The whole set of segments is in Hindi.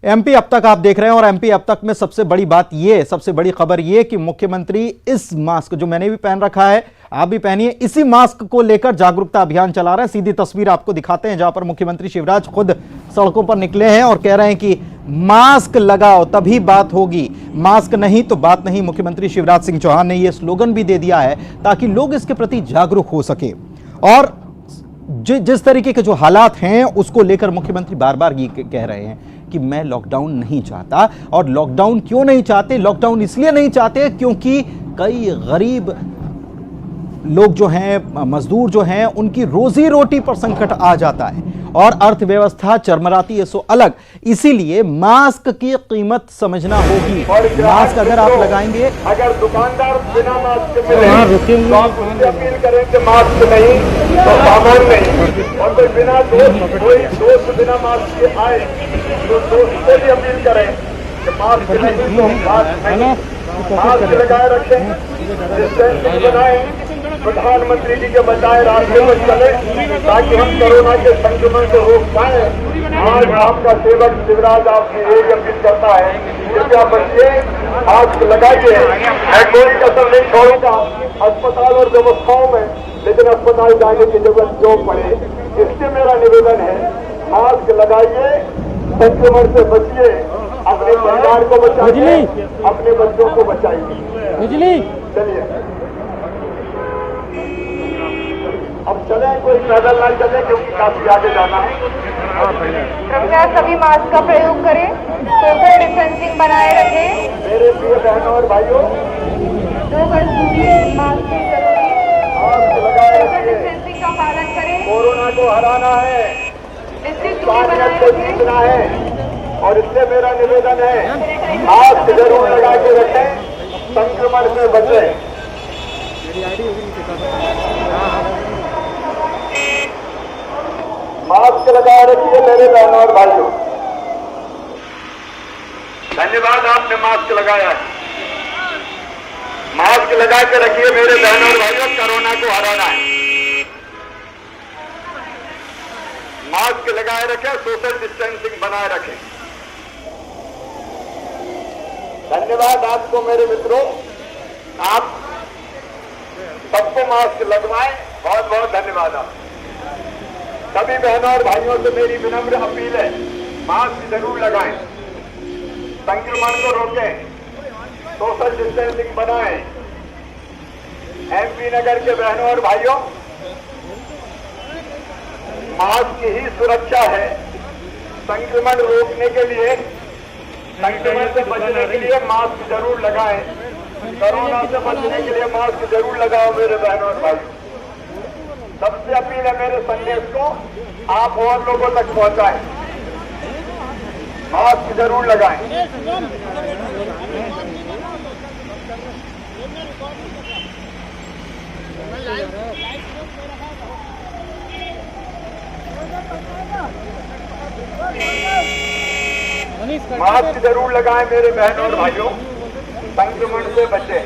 एमपी अब तक आप देख रहे हैं और एमपी अब तक में सबसे बड़ी बात ये, सबसे बड़ी खबर ये कि मुख्यमंत्री इस मास्क जो मैंने भी पहन रखा है, आप भी पहनिए, इसी मास्क को लेकर जागरूकता अभियान चला रहे हैं। सीधी तस्वीर आपको दिखाते हैं जहां पर मुख्यमंत्री शिवराज खुद सड़कों पर निकले हैं और कह रहे हैं कि मास्क लगाओ तभी बात होगी, मास्क नहीं तो बात नहीं। मुख्यमंत्री शिवराज सिंह चौहान ने यह स्लोगन भी दे दिया है ताकि लोग इसके प्रति जागरूक हो सके। और जिस तरीके के जो हालात हैं उसको लेकर मुख्यमंत्री बार बार ये कह रहे हैं कि मैं लॉकडाउन नहीं चाहता। और लॉकडाउन क्यों नहीं चाहते? लॉकडाउन इसलिए नहीं चाहते क्योंकि कई गरीब लोग जो हैं, मजदूर जो हैं, उनकी रोजी रोटी पर संकट आ जाता है और अर्थव्यवस्था चरमराती है, सो अलग। इसीलिए मास्क की कीमत समझना होगी। मास्क अगर आप लगाएंगे, अगर दुकानदार बिना मास्क के मिले तो आप उनसे अपील करें कि मास्क नहीं तो सामान नहीं, और कोई दोस्त बिना मास्क के आए तो दोस्त से भी अपील करें कि मास्क नहीं तो मास्क नहीं, मास्क लगाए रखें, डिस्टेंसिंग बनाएं, प्रधानमंत्री जी के बताए रास्ते पर चले ताकि हम कोरोना के संक्रमण को रोक पाए। आज आपका सेवक शिवराज आपसे एक अपील करता है, कृपया बचिए, मास्क लगाइए। मैं कोई कसर नहीं छोड़ूंगा अस्पताल और व्यवस्थाओं में, लेकिन अस्पताल जाने की जरूरत जो पड़े, इससे मेरा निवेदन है, मास्क लगाइए, संक्रमण से बचिए, अपने परिवार को बचाइए, अपने बच्चों को बचाइए। चलिए अब चले, कोई पैदल ना चले क्योंकि काफी आगे जाना है। कृपया सभी मास्क का प्रयोग करें, सोशल डिस्टेंसिंग बनाए रखें। मेरे प्रिय बहनों और भाइयों, 2 गज दूरी, मास्क की जरूरी, मास्क लगाए सोशल रखिए। डिस्टेंसिंग का पालन करें। कोरोना को हराना है, डिस्टेंस दूरी बनाए को रखें। जीतना है, और इसलिए मेरा निवेदन है, मास्क जरूर लगा के रखें, संक्रमण से बचें। मास्क लगाए रखिए मेरे बहनों और भाइयों। धन्यवाद, आपने मास्क लगाया है। मास्क लगा के रखिए मेरे बहनों और भाइयों, कोरोना को हराना है। मास्क लगाए रखें, सोशल डिस्टेंसिंग बनाए रखें। धन्यवाद आपको मेरे मित्रों, आप सबको मास्क लगवाएं, बहुत बहुत धन्यवाद। आप सभी बहनों और भाइयों से मेरी विनम्र अपील है, मास्क जरूर लगाएं, संक्रमण को रोकें, सोशल डिस्टेंसिंग बनाएं। एमपी नगर के बहनों और भाइयों, मास्क ही सुरक्षा है। संक्रमण रोकने के लिए, संक्रमण से बचने के लिए मास्क जरूर लगाएं। कोरोना से बचने के लिए मास्क जरूर लगाओ मेरे बहनों और भाइयों। सबसे अपील है, मेरे संदेश को आप और लोगों तक पहुंचाएं, मास्क जरूर लगाएं। मास्क जरूर लगाएं मेरे बहनों और भाइयों, संक्रमण से बचें।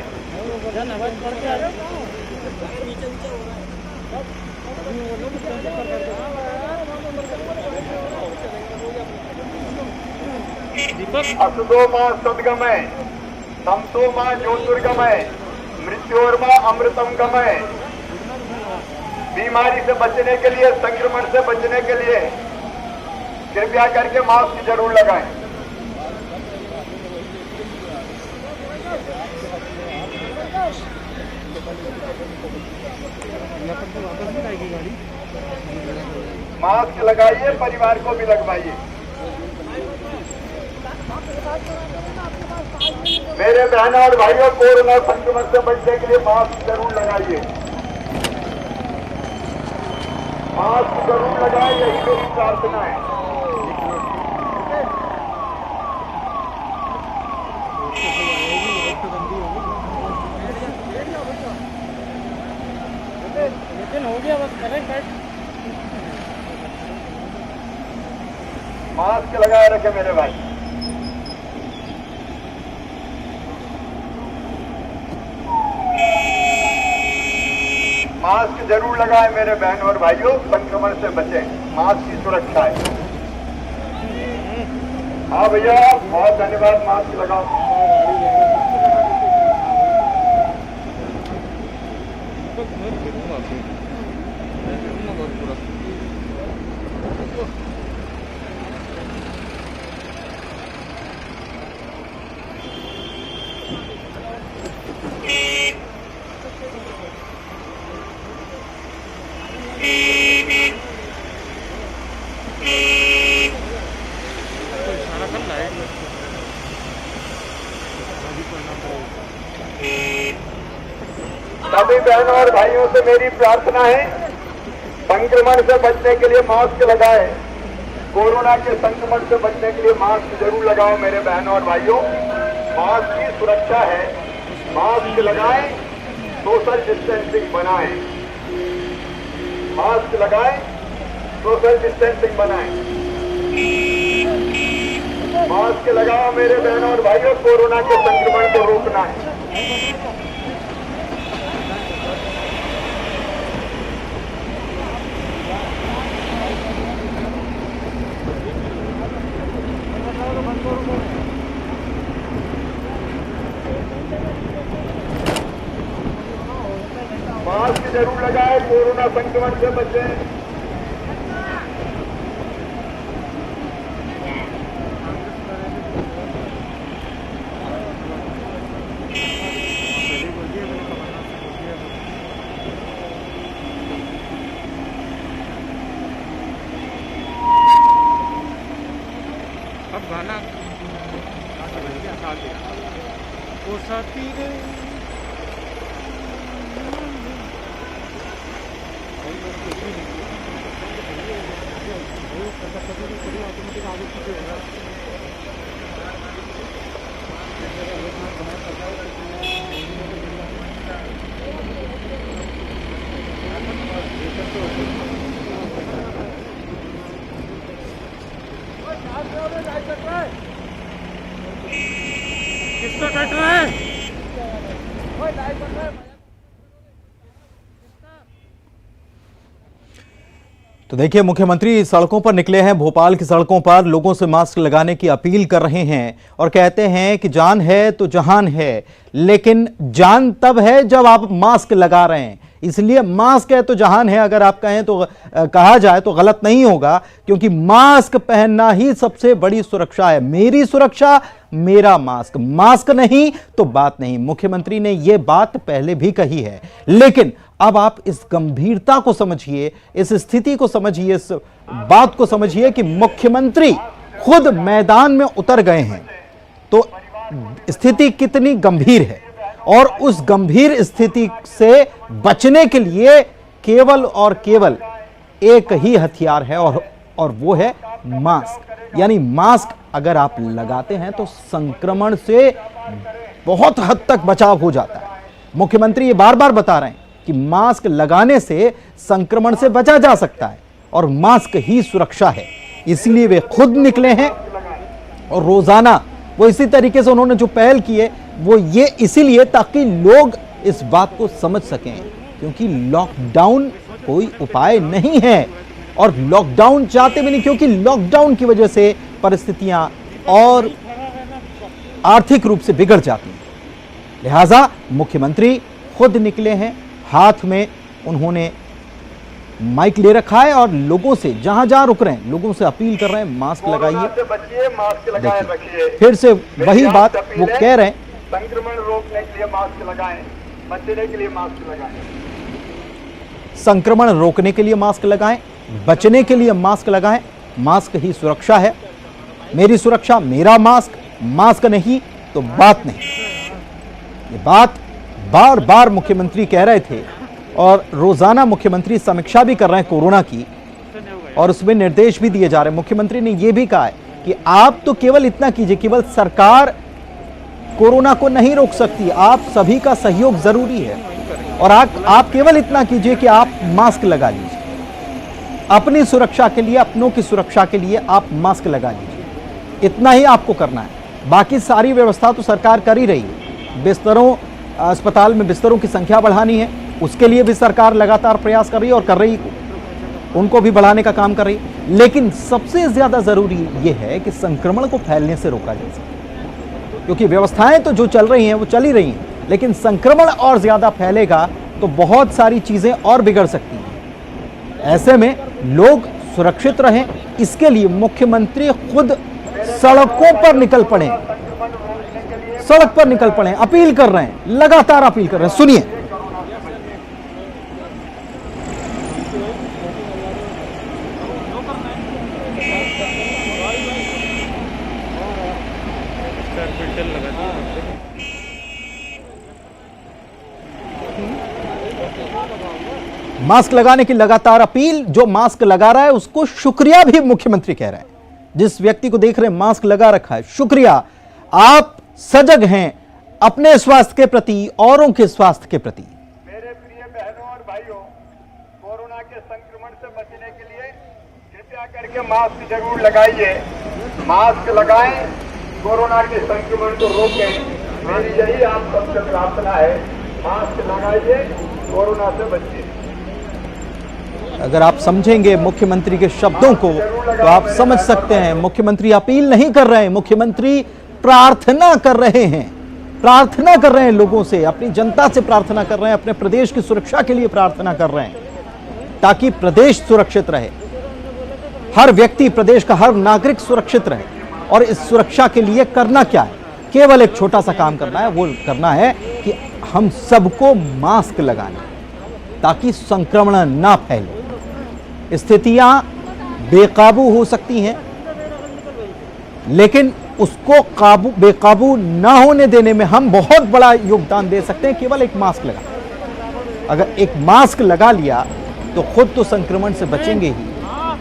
असुदो मां सद्गमय, तमसो मां ज्योतिर्गमय, मृत्योर्मा अमृतम गमय। बीमारी से बचने के लिए, संक्रमण से बचने के लिए कृपया करके मास्क जरूर लगाएं। मास्क लगाइए, परिवार को भी लगवाइए। मेरे बहनों और भाइयों, कोरोना संक्रमण से बचने के लिए मास्क जरूर लगाइए, मास्क जरूर लगाएं, यही मेरी प्रार्थना है। हो गया बस, करेक्ट। मास्क लगाए रखे मेरे भाई। मास्क जरूर लगाएं मेरे बहनों और भाइयों, संक्रमण से बचें, मास्क की सुरक्षा है। हाँ भैया, बहुत धन्यवाद। मास्क लगाओ। सभी बहनों और भाइयों से मेरी प्रार्थना है, संक्रमण से बचने के लिए मास्क लगाएं। कोरोना के संक्रमण से बचने के लिए मास्क जरूर लगाओ मेरे बहनों और भाइयों। मास्क की सुरक्षा है, मास्क लगाएं, सोशल डिस्टेंसिंग बनाएं। मास्क लगाएं, सोशल डिस्टेंसिंग बनाएं। मास्क लगाओ मेरे बहनों और भाइयों, कोरोना के संक्रमण को रोकना है। मास्क जरूर लगाए, कोरोना संक्रमण से बचें। अब गाना वो साथी रे किसका कट रहा है? तो देखिए, मुख्यमंत्री सड़कों पर निकले हैं। भोपाल की सड़कों पर लोगों से मास्क लगाने की अपील कर रहे हैं और कहते हैं कि जान है तो जहान है, लेकिन जान तब है जब आप मास्क लगा रहे हैं। इसलिए मास्क है तो जहान है अगर आप कहें तो कहा जाए तो गलत नहीं होगा, क्योंकि मास्क पहनना ही सबसे बड़ी सुरक्षा है। मेरी सुरक्षा मेरा मास्क, मास्क नहीं तो बात नहीं। मुख्यमंत्री ने यह बात पहले भी कही है, लेकिन अब आप इस गंभीरता को समझिए, इस स्थिति को समझिए, इस बात को समझिए कि मुख्यमंत्री खुद मैदान में उतर गए हैं। तो स्थिति कितनी गंभीर है, और उस गंभीर स्थिति से बचने के लिए केवल और केवल एक ही हथियार है, और वो है मास्क। यानी मास्क अगर आप लगाते हैं तो संक्रमण से बहुत हद तक बचाव हो जाता है। मुख्यमंत्री ये बार बार बता रहे हैं कि मास्क लगाने से संक्रमण से बचा जा सकता है और मास्क ही सुरक्षा है। इसलिए वे खुद निकले हैं और रोजाना वो इसी तरीके से उन्होंने जो पहल की है वो ये इसीलिए ताकि लोग इस बात को समझ सकें, क्योंकि लॉकडाउन कोई उपाय नहीं है और लॉकडाउन चाहते भी नहीं, क्योंकि लॉकडाउन की वजह से परिस्थितियां और आर्थिक रूप से बिगड़ जाती हैं। लिहाजा मुख्यमंत्री खुद निकले हैं, हाथ में उन्होंने माइक ले रखा है और लोगों से जहां जहां रुक रहे हैं लोगों से अपील कर रहे हैं मास्क लगाइए। मास्क लगाए रखिए। फिर से वही बात वो कह रहे हैं, संक्रमण रोकने के लिए मास्क लगाएं, बचने के लिए मास्क लगाएं। संक्रमण रोकने के लिए मास्क लगाएं, बचने के लिए मास्क लगाएं। मास्क ही सुरक्षा है। मेरी सुरक्षा मेरा मास्क, मास्क नहीं तो बात नहीं। ये बात बार बार मुख्यमंत्री कह रहे थे और रोजाना मुख्यमंत्री समीक्षा भी कर रहे हैं कोरोना की, और उसमें निर्देश भी दिए जा रहे हैं। मुख्यमंत्री ने यह भी कहा है कि आप तो केवल इतना कीजिए, केवल सरकार कोरोना को नहीं रोक सकती, आप सभी का सहयोग जरूरी है, और आप केवल इतना कीजिए कि आप मास्क लगा लीजिए। अपनी सुरक्षा के लिए, अपनों की सुरक्षा के लिए आप मास्क लगा लीजिए। इतना ही आपको करना है। बाकी सारी व्यवस्था तो सरकार कर ही रही है। बिस्तरों, अस्पताल में बिस्तरों की संख्या बढ़ानी है, उसके लिए भी सरकार लगातार प्रयास कर रही है और कर रही है। उनको भी बढ़ाने का काम कर रही है। लेकिन सबसे ज्यादा जरूरी यह है कि संक्रमण को फैलने से रोका जा सके, क्योंकि व्यवस्थाएं तो जो चल रही हैं वो चल ही रही हैं, लेकिन संक्रमण और ज्यादा फैलेगा तो बहुत सारी चीजें और बिगड़ सकती हैं। ऐसे में लोग सुरक्षित रहें, इसके लिए मुख्यमंत्री खुद सड़कों पर निकल पड़े, सड़क पर निकल पड़े, अपील कर रहे हैं, लगातार अपील कर रहे हैं। सुनिए। फिल्टर लगा दिया। मास्क लगाने की लगातार अपील। जो मास्क लगा रहा है उसको शुक्रिया भी मुख्यमंत्री कह रहे हैं। जिस व्यक्ति को देख रहे हैं मास्क लगा रखा है, शुक्रिया, आप सजग हैं अपने स्वास्थ्य के प्रति, औरों के स्वास्थ्य के प्रति। मेरे प्रिय बहनों और भाइयों, कोरोना के संक्रमण से बचने के लिए कृपया करके मास्क जरूर लगाइए। मास्क लगाएं, कोरोना के संक्रमण को रोकें। मेरी यही आप सबसे प्रार्थना है, मास्क लगाइए, कोरोना से बचिए। अगर आप समझेंगे मुख्यमंत्री के शब्दों को तो आप समझ सकते हैं मुख्यमंत्री अपील नहीं कर रहे हैं, मुख्यमंत्री प्रार्थना कर रहे हैं, प्रार्थना कर रहे हैं लोगों से, अपनी जनता से प्रार्थना कर रहे हैं, अपने प्रदेश की सुरक्षा के लिए प्रार्थना कर रहे हैं, ताकि प्रदेश सुरक्षित रहे, हर व्यक्ति, प्रदेश का हर नागरिक सुरक्षित रहे। और इस सुरक्षा के लिए करना क्या है? केवल एक छोटा सा काम करना है, वो करना है कि हम सबको मास्क लगाना, ताकि संक्रमण ना फैले। स्थितियां बेकाबू हो सकती हैं, लेकिन उसको बेकाबू ना होने देने में हम बहुत बड़ा योगदान दे सकते हैं, केवल एक मास्क लगा। अगर एक मास्क लगा लिया तो खुद तो संक्रमण से बचेंगे ही,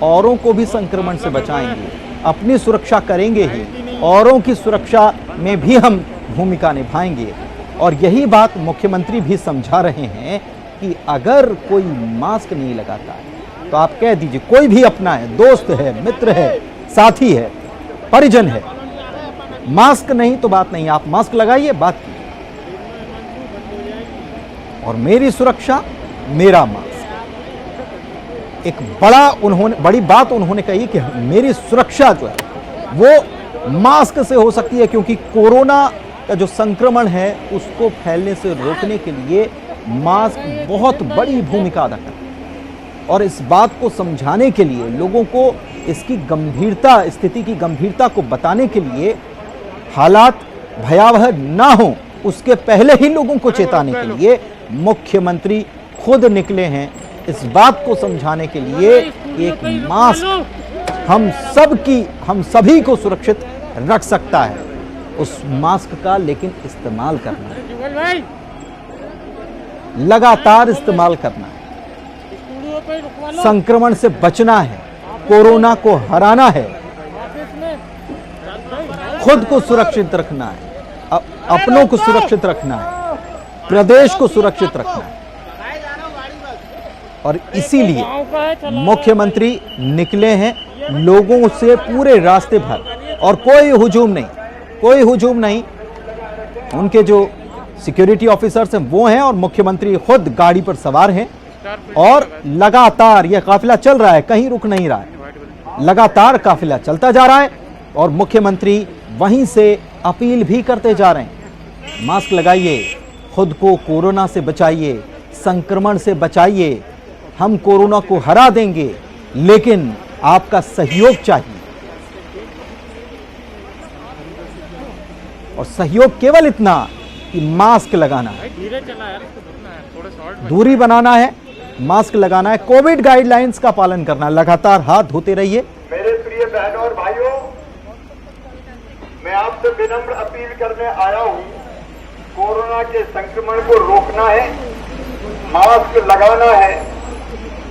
औरों को भी संक्रमण से बचाएंगे, अपनी सुरक्षा करेंगे ही, औरों की सुरक्षा में भी हम भूमिका निभाएंगे। और यही बात मुख्यमंत्री भी समझा रहे हैं कि अगर कोई मास्क नहीं लगाता है तो आप कह दीजिए, कोई भी अपना है, दोस्त है, मित्र है, साथी है, परिजन है, मास्क नहीं तो बात नहीं, आप मास्क लगाइए, बात कीजिए। और मेरी सुरक्षा मेरा मास्क, एक बड़ी बात उन्होंने कही कि मेरी सुरक्षा जो है वो मास्क से हो सकती है, क्योंकि कोरोना का जो संक्रमण है उसको फैलने से रोकने के लिए मास्क बहुत बड़ी भूमिका अदा करता है। और इस बात को समझाने के लिए, लोगों को इसकी गंभीरता, स्थिति की गंभीरता को बताने के लिए, हालात भयावह ना हो उसके पहले ही लोगों को चेताने के लिए मुख्यमंत्री खुद निकले हैं, इस बात को समझाने के लिए कि एक मास्क हम सभी को सुरक्षित रख सकता है। उस मास्क का लेकिन इस्तेमाल करना है, लगातार इस्तेमाल करना है, संक्रमण से बचना है, कोरोना को हराना है, खुद को सुरक्षित रखना है, अपनों को सुरक्षित रखना है, प्रदेश को सुरक्षित रखना है। और इसीलिए मुख्यमंत्री निकले हैं लोगों से पूरे रास्ते भर, और कोई हुजूम नहीं, उनके जो सिक्योरिटी ऑफिसर्स हैं वो हैं, और मुख्यमंत्री खुद गाड़ी पर सवार हैं, और लगातार यह काफिला चल रहा है, कहीं रुक नहीं रहा है, लगातार काफिला चलता जा रहा है। और मुख्यमंत्री वहीं से अपील भी करते जा रहे हैं, मास्क लगाइए, खुद को कोरोना से बचाइए, संक्रमण से बचाइए, हम कोरोना को हरा देंगे, लेकिन आपका सहयोग चाहिए। और सहयोग केवल इतना कि मास्क लगाना है, दूरी बनाना है, मास्क लगाना है, कोविड गाइडलाइंस का पालन करना, लगातार हाथ धोते रहिए। मेरे प्रिय बहनों और भाइयों, मैं आपसे विनम्र अपील करने आया हूं, कोरोना के संक्रमण को रोकना है, मास्क लगाना है,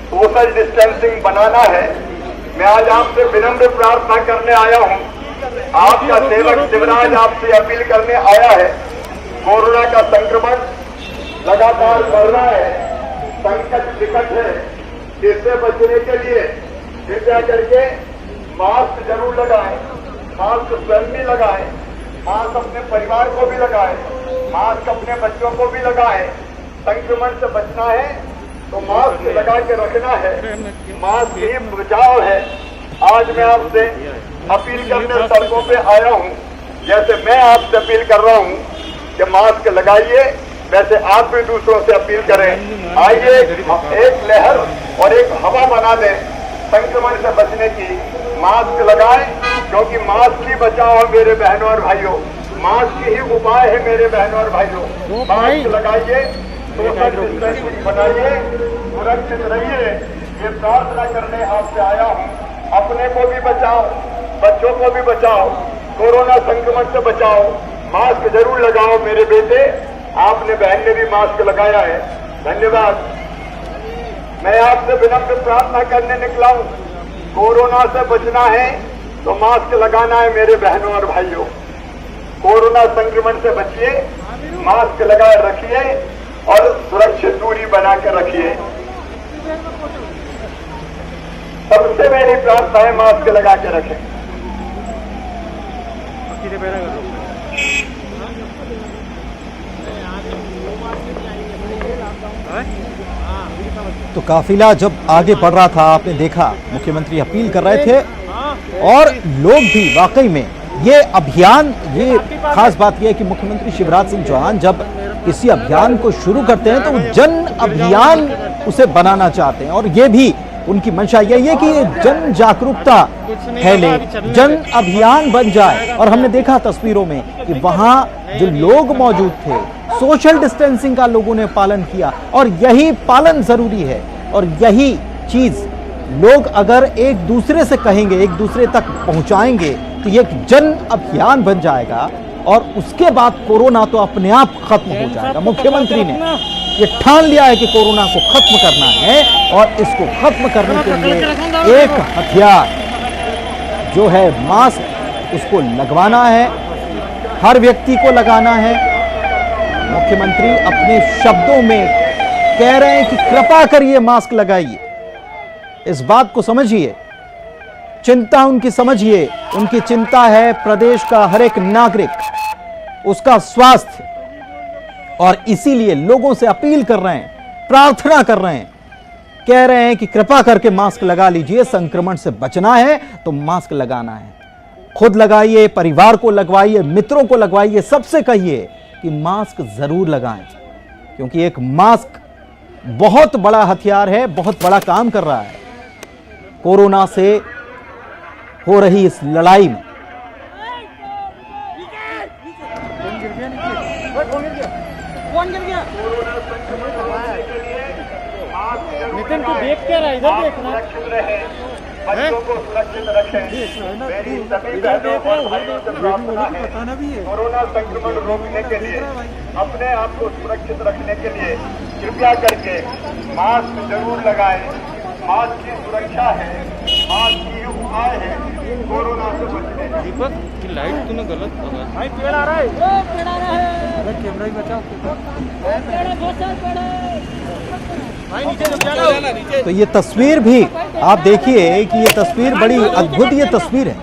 सोशल डिस्टेंसिंग बनाना है। मैं आज आपसे विनम्र प्रार्थना करने आया हूं, आपका सेवक शिवराज आपसे अपील करने आया है। कोरोना का संक्रमण लगातार बढ़ रहा है, संकट विकट है, इससे बचने के लिए कृपया करके मास्क जरूर लगाएं, मास्क स्वयं भी लगाएं, मास्क अपने परिवार को भी लगाएं, मास्क अपने बच्चों को भी लगाएं। संक्रमण से बचना है, तो मास्क लगा के रखना है, मास्क ही बचाव है। आज मैं आपसे अपील करने सड़कों पे आया हूँ, जैसे मैं आपसे अपील कर रहा हूँ कि मास्क लगाइए, वैसे आप भी दूसरों से अपील करें। आइए एक लहर और एक हवा बना दें संक्रमण से बचने की। मास्क लगाएं, क्योंकि मास्क ही बचाव है मेरे बहनों और भाइयों, मास्क ही उपाय है मेरे बहनों और भाइयों। मास्क लगाइए, सोशल डिस्टेंसिंग बनाइए, सुरक्षित रहिए। ये प्रार्थना करने आपसे आया हूँ। अपने को भी बचाओ, बच्चों को भी बचाओ, कोरोना संक्रमण से बचाओ। मास्क जरूर लगाओ मेरे बेटे, आपने बहन ने भी मास्क लगाया है, धन्यवाद। मैं आपसे विनम्र प्रार्थना करने निकला हूँ, कोरोना से बचना है तो मास्क लगाना है मेरे बहनों और भाइयों। कोरोना संक्रमण से बचिए, मास्क लगाए रखिए और सुरक्षित दूरी बना कर रखिए। सबसे मेरी प्रार्थना है मास्क लगा के रखें। तो काफिला जब आगे बढ़ रहा था, आपने देखा मुख्यमंत्री अपील कर रहे थे और लोग भी वाकई में ये अभियान, ये खास बात यह है कि मुख्यमंत्री शिवराज सिंह चौहान जब किसी अभियान को शुरू करते हैं तो वो जन अभियान उसे बनाना चाहते हैं और ये भी उनकी मंशा यही है कि ये जन जागरूकता फैले, जन अभियान बन जाए। और हमने देखा तस्वीरों में कि वहां जो लोग मौजूद थे, सोशल डिस्टेंसिंग का लोगों ने पालन किया और यही पालन जरूरी है। और यही चीज लोग अगर एक दूसरे से कहेंगे, एक दूसरे तक पहुंचाएंगे तो ये एक जन अभियान बन जाएगा और उसके बाद कोरोना तो अपने आप खत्म हो जाएगा। मुख्यमंत्री ने ये ठान लिया है कि कोरोना को खत्म करना है और इसको खत्म करने के लिए एक हथियार जो है मास्क, उसको लगवाना है, हर व्यक्ति को लगाना है। मुख्यमंत्री अपने शब्दों में कह रहे हैं कि कृपा करिए मास्क लगाइए। इस बात को समझिए, चिंता उनकी समझिए। उनकी चिंता है प्रदेश का हर एक नागरिक, उसका स्वास्थ्य, और इसीलिए लोगों से अपील कर रहे हैं, प्रार्थना कर रहे हैं, कह रहे हैं कि कृपा करके मास्क लगा लीजिए। संक्रमण से बचना है तो मास्क लगाना है। खुद लगाइए, परिवार को लगवाइए, मित्रों को लगवाइए, सबसे कहिए कि मास्क जरूर लगाएं, क्योंकि एक मास्क बहुत बड़ा हथियार है, बहुत बड़ा काम कर रहा है कोरोना से हो रही इस लड़ाई में। नितिन को देख क्या रहा है, इधर देखना। बच्चों को सुरक्षित रखें। मेरी सभी बहनों और भाइयों से प्रार्थना है, कोरोना संक्रमण रोकने के लिए, अपने आप को सुरक्षित रखने के लिए कृपया करके मास्क जरूर लगाएं। मास्क की सुरक्षा है, मास्क की उपाय है कोरोना से बचने का। दीपक की लाइट तूने गलत लगा। भाई पेड़ आ रहा है, पेड़ आ रहा है, कैमरा ही बचाओ। भाई नीचे जब जाना नीचे। तो ये तस्वीर भी आप देखिए कि ये तस्वीर बड़ी अद्भुत ये तस्वीर है।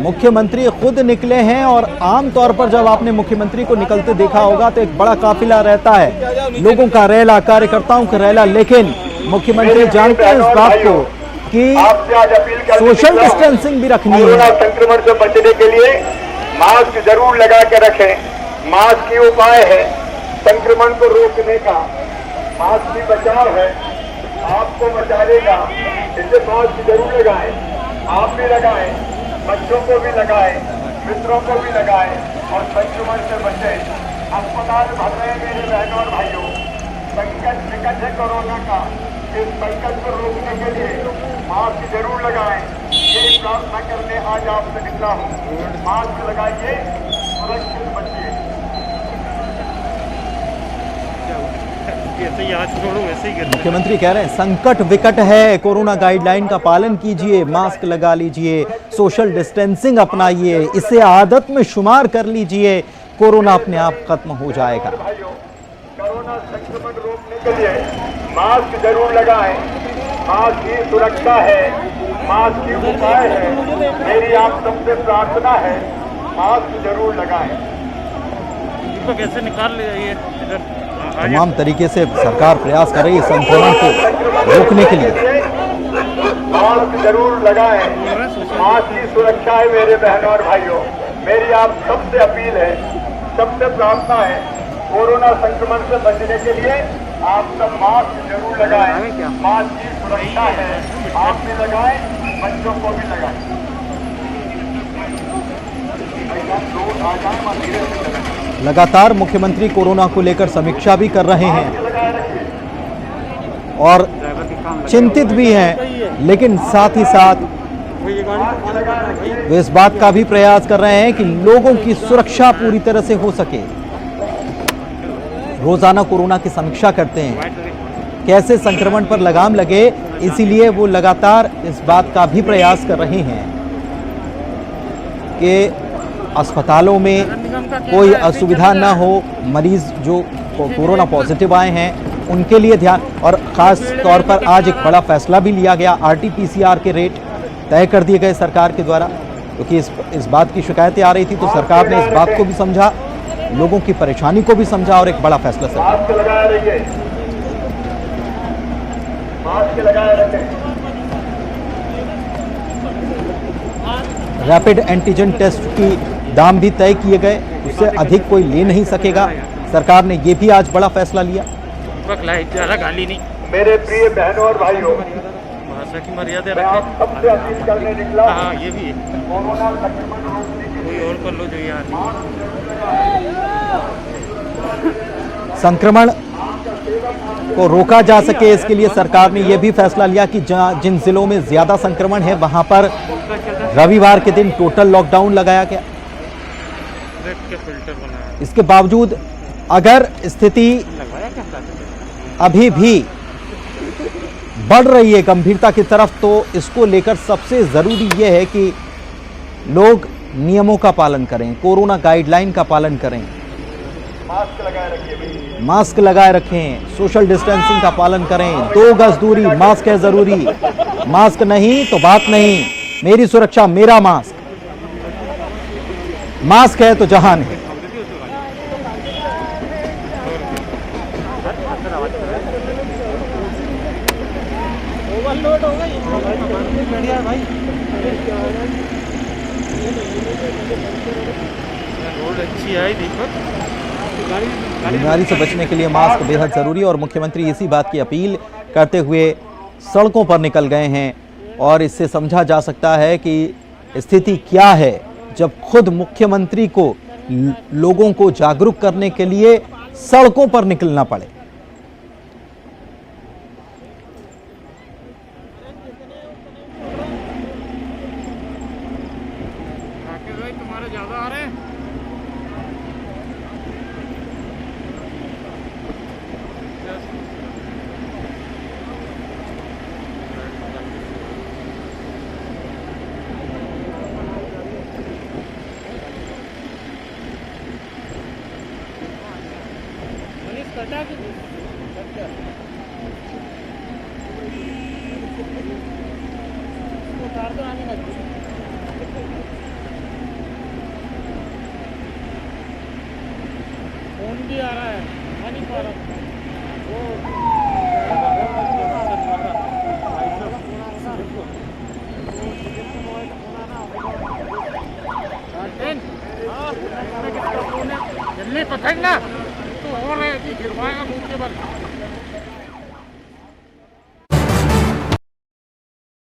मुख्यमंत्री खुद निकले हैं और आमतौर पर जब आपने मुख्यमंत्री को निकलते देखा होगा तो एक बड़ा काफिला रहता है, लोगों का रैला, कार्यकर्ताओं का रैला, लेकिन मुख्यमंत्री जानते हैं इस बात को कि सोशल डिस्टेंसिंग भी रखनी है। कोरोना संक्रमण से बचने के लिए मास्क जरूर लगा के रखें। मास्क ही उपाय है संक्रमण को रोकने का। मास्क ही बचाव है, आपको बचा लेगा। इसे मास्क जरूर लगाएं, आप भी लगाएं, बच्चों को भी लगाएं, मित्रों को भी लगाएं और संक्रमण से बचें। अस्पताल भर रहे मेरे बहनों और भाइयों, संकट विकट है कोरोना का। इस संकट को रोकने के लिए मास्क जरूर लगाएं। ये प्रार्थना करने आज आपसे निकला हूँ। मास्क लगाइए, सुरक्षित बचिए। ऐसे ही आज छोड़ो, वैसे ही करते हैं। मुख्यमंत्री कह रहे हैं संकट विकट है, कोरोना गाइडलाइन का पालन कीजिए, मास्क लगा लीजिए, सोशल डिस्टेंसिंग अपनाइए, इसे आदत में शुमार कर लीजिए, कोरोना अपने आप खत्म हो जाएगा। कोरोना संक्रमण रोकने के लिए मास्क जरूर लगाएं। मास्क की सुरक्षा है, मास्क की उपाय है। मेरी आप सबसे प्रार्थना है, मास्क जरूर लगाएं। दीपक कैसे निकाल ले, ये इधर तमाम तरीके से सरकार प्रयास कर रही है संक्रमण को रोकने के लिए। मास्क जरूर लगाएं, मास्क की सुरक्षा है मेरे बहनों और भाइयों। मेरी आप सबसे अपील है, सबसे प्रार्थना है, कोरोना संक्रमण से बचने के लिए आप सब मास्क जरूर लगाएं। मास्क की सुरक्षा है, आप भी लगाएं, बच्चों को भी लगाएं। लगातार मुख्यमंत्री कोरोना को लेकर समीक्षा भी कर रहे हैं और चिंतित भी हैं, लेकिन साथ ही साथ वे इस बात का भी प्रयास कर रहे हैं कि लोगों की सुरक्षा पूरी तरह से हो सके। रोजाना कोरोना की समीक्षा करते हैं, कैसे संक्रमण पर लगाम लगे, इसीलिए वो लगातार इस बात का भी प्रयास कर रहे हैं कि अस्पतालों में कोई असुविधा ना हो। मरीज जो कोरोना पॉजिटिव आए हैं उनके लिए ध्यान, और ख़ास तौर पर आज एक बड़ा फैसला भी लिया गया, RT-PCR के रेट तय कर दिए गए सरकार के द्वारा, क्योंकि इस बात की शिकायतें आ रही थी, तो सरकार ने इस बात को भी समझा, लोगों की परेशानी को भी समझा और एक बड़ा फैसला सरकार। मास्क लगाए रहिए, मास्क लगाए रखें। रैपिड एंटीजन टेस्ट की दाम भी तय किए गए, उससे अधिक कोई ले नहीं सकेगा। सरकार ने ये भी आज बड़ा फैसला लिया। गाली नहीं, मेरे प्रिय बहनों और भाइयों, भाषा की मर्यादा मैं आप सबसे अपील करने निकला हूं, हाँ ये भी है, कोरोना संक्रमण रोकने के कोई और कर लो जो यहाँ संक्रमण को रोका जा सके, इसके लिए सरकार ने यह भी फैसला लिया कि जिन जिलों में ज्यादा संक्रमण है वहां पर रविवार के दिन टोटल लॉकडाउन लगाया गया। फिल्टर बनाया। इसके बावजूद अगर स्थिति अभी भी बढ़ रही है गंभीरता की तरफ, तो इसको लेकर सबसे जरूरी यह है कि लोग नियमों का पालन करें, कोरोना गाइडलाइन का पालन करें, मास्क लगाए रखिए, मास्क लगाए रखें, सोशल डिस्टेंसिंग का पालन करें, 2 गज दूरी, मास्क है जरूरी, मास्क नहीं तो बात नहीं, मेरी सुरक्षा मेरा मास्क, मास्क है तो जहान है। ओवरलोड हो गई बढ़िया भाई। रोड अच्छी है, देखो बीमारी से बचने के लिए मास्क बेहद जरूरी, और मुख्यमंत्री इसी बात की अपील करते हुए सड़कों पर निकल गए हैं। और इससे समझा जा सकता है कि स्थिति क्या है जब खुद मुख्यमंत्री को लोगों को जागरूक करने के लिए सड़कों पर निकलना पड़े। तुम्हारे ज्यादा आ रहे हैं। फोन भी आ रहा है, आ नहीं पा रहा जल्दी पकड़ना तो और गिरवाएगा मुंह के बल।